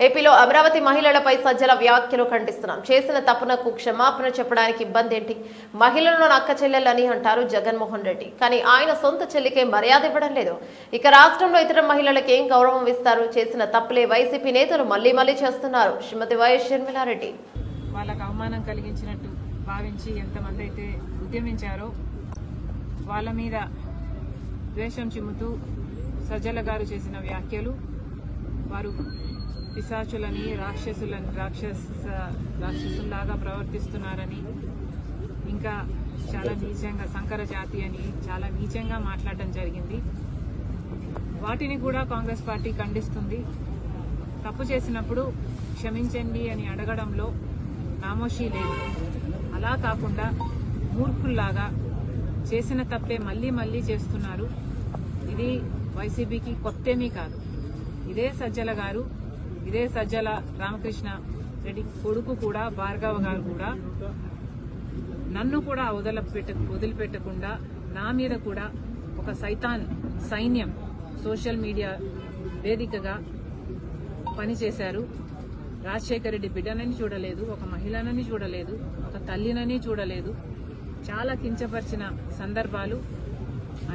ఏపీలో అమరావతి మహిళలపై సజ్జల వ్యాఖ్యలు ఖండిస్తున్నాం. చేసిన తప్పునకు క్షమాపణ చెప్పడానికి ఇబ్బంది ఏంటి? మహిళలను అక్క చెల్లెలని అంటారు జగన్మోహన్ రెడ్డి. కానీ ఆయన సొంత చెల్లికే మర్యాద ఇవ్వడం లేదు. ఇక రాష్ట్రంలో ఇతర మహిళలకు ఏం గౌరవం ఇస్తారు? చేసిన తప్పులే వైసీపీ నేతలు మళ్లీ చేస్తున్నారు. శ్రీమతి వైఎస్ షర్మిలారెడ్డి వాళ్ళకు అవమానం కలిగించినట్టు భావించి ఎంతమంది అయితే ఉద్యమించారో వాళ్ళ మీద ద్వేషం చిమ్ముతూ సజ్జల గారు చేసిన వ్యాఖ్యలు, వారు పిశాచులని రాక్షసుల్లాగా ప్రవర్తిస్తున్నారని, ఇంకా చాలా నీచంగా సంకర జాతి అని చాలా నీచంగా మాట్లాడడం జరిగింది. వాటిని కూడా కాంగ్రెస్ పార్టీ ఖండిస్తుంది. తప్పు చేసినప్పుడు క్షమించండి అని అడగడంలో నామోషీ లేదు. అలా కాకుండా మూర్ఖుల్లాగా చేసిన తప్పే మళ్లీ చేస్తున్నారు. ఇది వైసీపీకి కొత్తేమీ కాదు. ఇదే సజ్జల గారు, ఇదే సజ్జల రామకృష్ణ రెడ్డి కొడుకు కూడా భార్గవ గారు కూడా నన్ను కూడా వదిలిపెట్టకుండా నా మీద కూడా ఒక సైన్యం సోషల్ మీడియా వేదికగా పనిచేశారు. రాజశేఖర రెడ్డి బిడ్డనని చూడలేదు, ఒక మహిళనని చూడలేదు, ఒక తల్లినని చూడలేదు. చాలా కించపరిచిన సందర్భాలు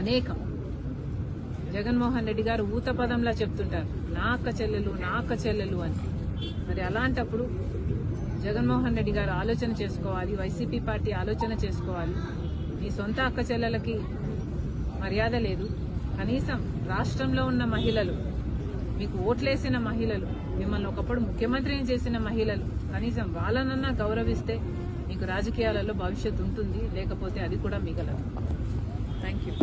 అనేకం. జగన్మోహన్ రెడ్డి గారు ఊతపదంలా చెప్తుంటారు, నా అక్క చెల్లెలు అని. మరి అలాంటప్పుడు జగన్మోహన్ రెడ్డి గారు ఆలోచన చేసుకోవాలి, వైసీపీ పార్టీ ఆలోచన చేసుకోవాలి. మీ సొంత అక్క చెల్లెలకి మర్యాద లేదు. కనీసం రాష్ట్రంలో ఉన్న మహిళలు, మీకు ఓట్లేసిన మహిళలు, మిమ్మల్ని ఒకప్పుడు ముఖ్యమంత్రిని చేసిన మహిళలు, కనీసం వాళ్ళనన్నా గౌరవిస్తే మీకు రాజకీయాలలో భవిష్యత్తు ఉంటుంది. లేకపోతే అది కూడా మిగలదు. Thank you.